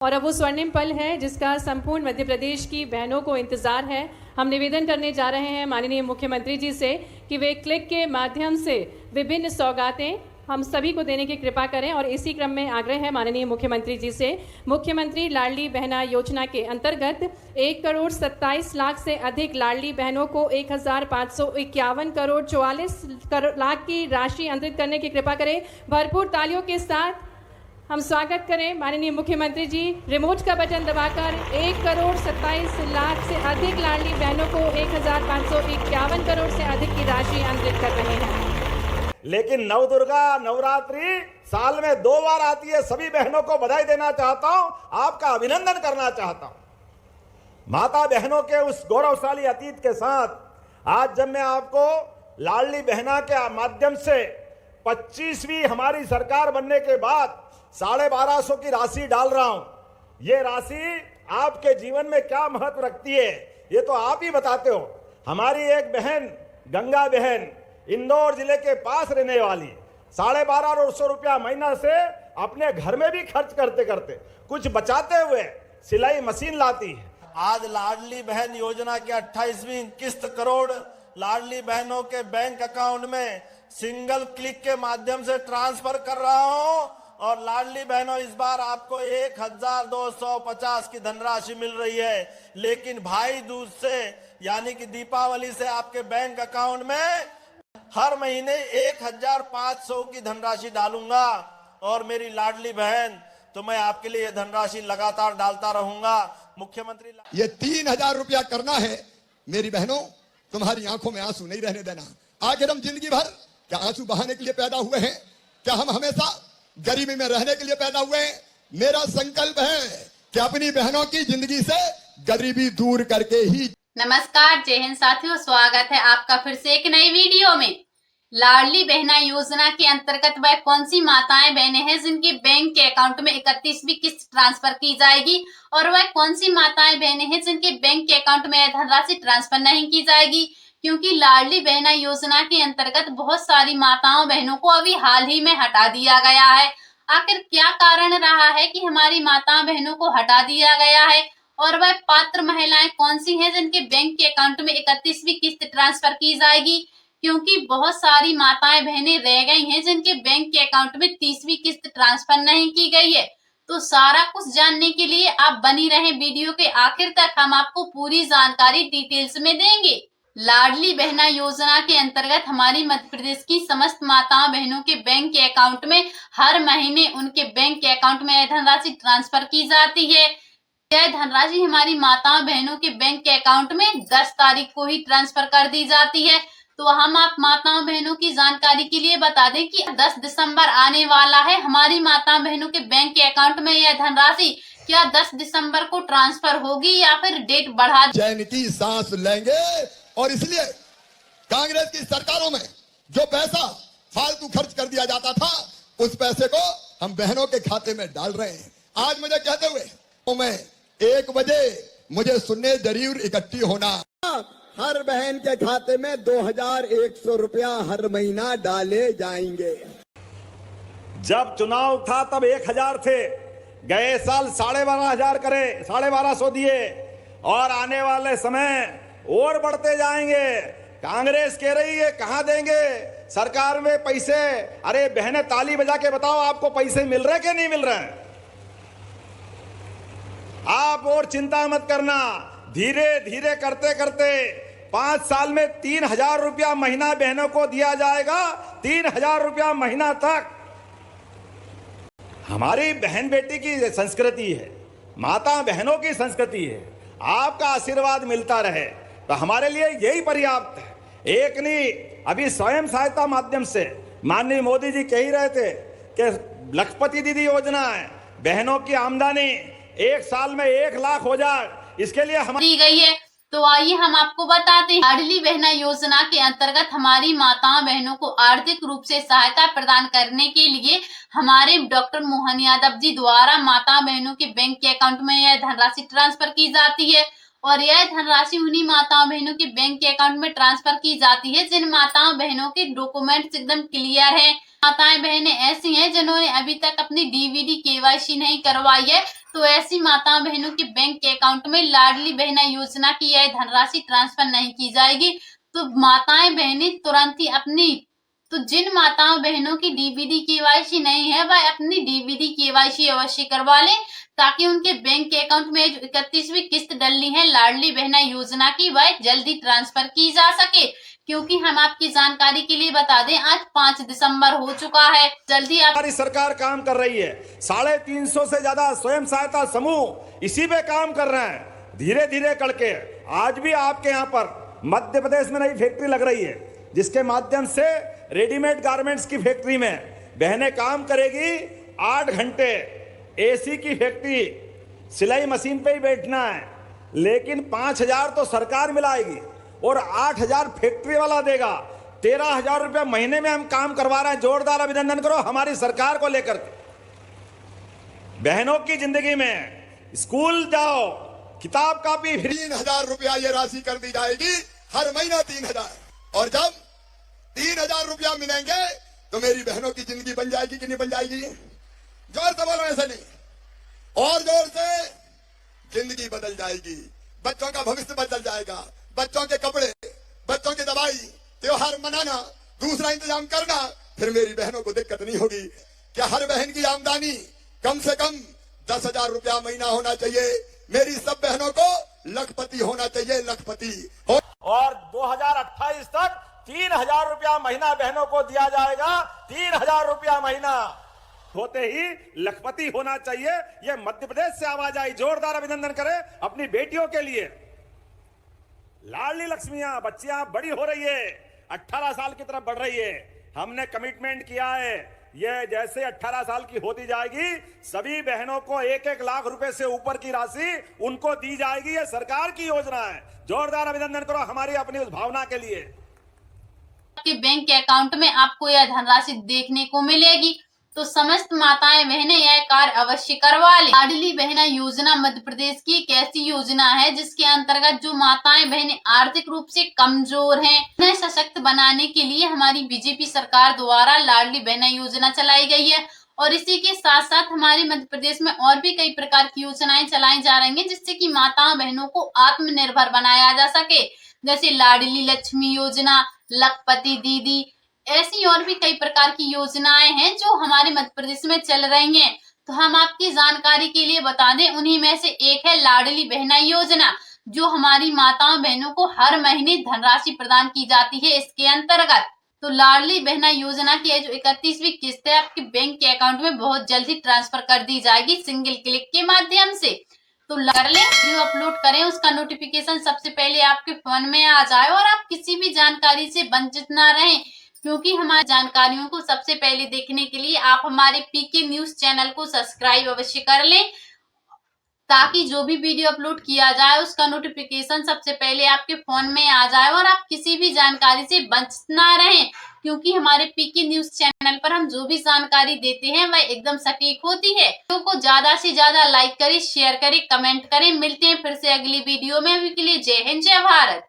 और अब वो स्वर्णिम पल है जिसका संपूर्ण मध्य प्रदेश की बहनों को इंतजार है। हम निवेदन करने जा रहे हैं माननीय मुख्यमंत्री जी से कि वे क्लिक के माध्यम से विभिन्न सौगातें हम सभी को देने की कृपा करें। और इसी क्रम में आग्रह है माननीय मुख्यमंत्री जी से, मुख्यमंत्री लाडली बहना योजना के अंतर्गत 1,27,00,000 से अधिक लाडली बहनों को 1,551 करोड़ 44 लाख की राशि अंतरित करने की कृपा करें। भरपूर तालियों के साथ हम स्वागत करें माननीय मुख्यमंत्री जी। रिमोट का बटन दबाकर 1,27,00,000 से अधिक लाडली बहनों को 1,551 करोड़ से अधिक की राशि अंतरित कर रहे हैं। लेकिन नवदुर्गा नवरात्रि साल में 2 बार आती है। सभी बहनों को बधाई देना चाहता हूं, आपका अभिनंदन करना चाहता हूं। माता बहनों के उस गौरवशाली अतीत के साथ आज जब मैं आपको लाडली बहना के माध्यम से 25वीं हमारी सरकार बनने के बाद 1,250 की राशि डाल रहा हूं। ये राशि आपके जीवन में क्या महत्व रखती है ये तो आप ही बताते हो। हमारी एक बहन गंगा बहन इंदौर जिले के पास रहने वाली 1,250 रुपया महीना से अपने घर में भी खर्च करते करते कुछ बचाते हुए सिलाई मशीन लाती है। आज लाडली बहन योजना की 28वीं किस्त करोड़ लाडली बहनों के बैंक अकाउंट में सिंगल क्लिक के माध्यम से ट्रांसफर कर रहा हूं। और लाडली बहनों, इस बार आपको 1,250 की धनराशि मिल रही है, लेकिन भाई दूज से यानी कि दीपावली से आपके बैंक अकाउंट में हर महीने 1,500 की धनराशि डालूंगा। और मेरी लाडली बहन, तो मैं आपके लिए यह धनराशि लगातार डालता रहूंगा। मुख्यमंत्री, ये 3,000 रुपया करना है मेरी बहनों, तुम्हारी आंखों में आंसू नहीं रहने देना। आखिर हम जिंदगी भर क्या आंसू बहाने के लिए पैदा हुए हैं? क्या हम हमेशा गरीबी में रहने के लिए पैदा हुए हैं? मेरा संकल्प है कि अपनी बहनों की जिंदगी से गरीबी दूर करके ही। नमस्कार, जय हिंद साथियों, स्वागत है आपका फिर से एक नई वीडियो में। लाडली बहना योजना के अंतर्गत वह कौन सी माताएं बहनें हैं जिनके बैंक के अकाउंट में 31वीं किस्त ट्रांसफर की जाएगी, और वह कौन सी माताएं बहनें हैं जिनके बैंक के अकाउंट में धनराशि ट्रांसफर नहीं की जाएगी। क्योंकि लाडली बहना योजना के अंतर्गत बहुत सारी माताओं बहनों को अभी हाल ही में हटा दिया गया है। आखिर क्या कारण रहा है कि हमारी माताओं बहनों को हटा दिया गया है, और वह पात्र महिलाएं कौन सी हैं जिनके बैंक के अकाउंट में 31वीं किस्त ट्रांसफर की जाएगी। क्योंकि बहुत सारी माताएं बहनें रह गई हैं जिनके बैंक के अकाउंट में 30वीं किस्त ट्रांसफर नहीं की गई है। तो सारा कुछ जानने के लिए आप बनी रहें वीडियो के आखिर तक, हम आपको पूरी जानकारी डिटेल्स में देंगे। लाडली बहना योजना के अंतर्गत हमारी मध्य प्रदेश की समस्त माताओं बहनों के बैंक के अकाउंट में हर महीने उनके बैंक के अकाउंट में धनराशि ट्रांसफर की जाती है। यह धनराशि हमारी माताओं बहनों के बैंक के अकाउंट में 10 तारीख को ही ट्रांसफर कर दी जाती है। तो हम आप माताओं बहनों की जानकारी के लिए बता दें कि 10 दिसंबर आने वाला है। हमारी माताओं बहनों के बैंक के अकाउंट में यह धनराशि क्या 10 दिसंबर को ट्रांसफर होगी या फिर डेट बढ़ा जयनीति सांस लेंगे। और इसलिए कांग्रेस की सरकारों में जो पैसा फालतू खर्च कर दिया जाता था, उस पैसे को हम बहनों के खाते में डाल रहे हैं। आज मुझे कहते हुए तो मैं 1 बजे मुझे सुनने जरूर इकट्ठी होना। हर बहन के खाते में 2,100 रुपया हर महीना डाले जाएंगे। जब चुनाव था तब 1,000 थे, गए साल 12,500 करे, 12,500 दिए, और आने वाले समय और बढ़ते जाएंगे। कांग्रेस कह रही है कहां देंगे सरकार में पैसे। अरे बहनें ताली बजा के बताओ, आपको पैसे मिल रहे कि नहीं मिल रहे? आप और चिंता मत करना, धीरे धीरे करते करते 5 साल में 3,000 रुपया महीना बहनों को दिया जाएगा। 3,000 रुपया महीना तक। हमारी बहन बेटी की संस्कृति है, माता बहनों की संस्कृति है। आपका आशीर्वाद मिलता रहे तो हमारे लिए यही पर्याप्त है। एक नहीं, अभी स्वयं सहायता माध्यम से माननीय मोदी जी कह ही रहे थे कि लखपति दीदी योजना है, बहनों की आमदनी 1 साल में 1 लाख हो जाए, इसके लिए हम दी गई है। तो आइए हम आपको बताते हैं, लाडली बहना योजना के अंतर्गत हमारी माताओं बहनों को आर्थिक रूप से सहायता प्रदान करने के लिए हमारे डॉक्टर मोहन यादव जी द्वारा माताओं बहनों के बैंक के अकाउंट में यह धनराशि ट्रांसफर की जाती है। और यह धनराशि उन्हीं माताओं बहनों के बैंक के अकाउंट में ट्रांसफर की जाती है जिन माताओं बहनों के डॉक्यूमेंट्स एकदम क्लियर हैं। माताएं बहनें ऐसी हैं जिन्होंने अभी तक अपनी डीवीडी केवाईसी नहीं करवाई है, तो ऐसी माताओं बहनों के बैंक के अकाउंट में लाडली बहना योजना की यह धनराशि ट्रांसफर नहीं की जाएगी। तो माताएं बहनें तुरंत ही जिन माताओं बहनों की डीबीडी केवाईसी नहीं है वह अपनी डीबीडी केवाईसी अवश्य करवा लें, ताकि उनके बैंक के अकाउंट में जो 31वीं किस्त डलनी है लाडली बहना योजना की वह जल्दी ट्रांसफर की जा सके। क्योंकि हम आपकी जानकारी के लिए बता दें, आज 5 दिसंबर हो चुका है। जल्दी आप हमारी सरकार काम कर रही है। 350 से ज्यादा स्वयं सहायता समूह इसी पे काम कर रहे हैं, धीरे धीरे करके। आज भी आपके यहाँ पर मध्य प्रदेश में नई फैक्ट्री लग रही है, जिसके माध्यम से रेडीमेड गारमेंट्स की फैक्ट्री में बहनें काम करेगी। 8 घंटे एसी की फैक्ट्री, सिलाई मशीन पे ही बैठना है, लेकिन 5,000 तो सरकार मिलाएगी और 8,000 फैक्ट्री वाला देगा। 13,000 रुपये महीने में हम काम करवा रहे हैं। जोरदार अभिनंदन करो हमारी सरकार को लेकर के। बहनों की जिंदगी में स्कूल जाओ, किताब कापी फ्री। 3,000 रुपया ये राशि कर दी जाएगी, हर महीना 3,000। और जब 3,000 रुपया मिलेंगे तो मेरी बहनों की जिंदगी बन जाएगी कि नहीं बन जाएगी? जोर से बोलो, ऐसा नहीं, और जोर से। जिंदगी बदल जाएगी, बच्चों का भविष्य बदल जाएगा। बच्चों के कपड़े, बच्चों की दवाई, त्योहार मनाना, दूसरा इंतजाम करना, फिर मेरी बहनों को दिक्कत नहीं होगी। क्या हर बहन की आमदनी कम से कम 10,000 रुपया महीना होना चाहिए? मेरी सब बहनों को लखपति होना चाहिए, लखपति। और 2028 तक 3,000 रुपया महीना बहनों को दिया जाएगा। 3,000 रुपया महीना होते ही लखपति होना चाहिए। यह मध्य प्रदेश से आवाज आई। जोरदार अभिनंदन करें अपनी बेटियों के लिए। लाडली लक्ष्मियां, बच्चियां बड़ी हो रही है, 18 साल की तरफ बढ़ रही है। हमने कमिटमेंट किया है, ये जैसे 18 साल की होती जाएगी सभी बहनों को 1-1 लाख रुपए से ऊपर की राशि उनको दी जाएगी। ये सरकार की योजना है। जोरदार अभिनंदन करो हमारी अपनी उस भावना के लिए। आपके बैंक के अकाउंट में आपको यह धनराशि देखने को मिलेगी। तो समस्त माताएं बहनें यह कार्य अवश्य करवा लें। लाडली बहना योजना मध्य प्रदेश की एक ऐसी योजना है जिसके अंतर्गत जो माताएं बहनें आर्थिक रूप से कमजोर हैं, उन्हें सशक्त बनाने के लिए हमारी बीजेपी सरकार द्वारा लाडली बहना योजना चलाई गई है। और इसी के साथ साथ हमारे मध्य प्रदेश में और भी कई प्रकार की योजनाएं चलाई जा रही हैं, जिससे कि माताओं बहनों को आत्मनिर्भर बनाया जा सके। जैसे लाडली लक्ष्मी योजना, लखपति दीदी, ऐसी और भी कई प्रकार की योजनाएं हैं जो हमारे मध्य प्रदेश में चल रही हैं। तो हम आपकी जानकारी के लिए बता दें, उन्हीं में से एक है लाडली बहना योजना, जो हमारी माताओं बहनों को हर महीने धनराशि प्रदान की जाती है इसके अंतर्गत। तो लाडली बहना योजना की जो 31वीं किस्त है आपके बैंक के अकाउंट में बहुत जल्दी ट्रांसफर कर दी जाएगी सिंगल क्लिक के माध्यम से। तो कर ले, वीडियो अपलोड करें उसका नोटिफिकेशन सबसे पहले आपके फोन में आ जाए और आप किसी भी जानकारी से वंचित ना रहें। क्योंकि हमारी जानकारियों को सबसे पहले देखने के लिए आप हमारे पीके न्यूज चैनल को सब्सक्राइब अवश्य कर लें, ताकि जो भी वीडियो अपलोड किया जाए उसका नोटिफिकेशन सबसे पहले आपके फोन में आ जाए और आप किसी भी जानकारी से वंचित ना रहें। क्योंकि हमारे पीके न्यूज चैनल पर हम जो भी जानकारी देते हैं वह एकदम सटीक होती है। वीडियो को ज्यादा से ज्यादा लाइक करें, शेयर करें, कमेंट करें। मिलते हैं फिर से अगली वीडियो में। अभी के लिए जय हिंद, जय भारत।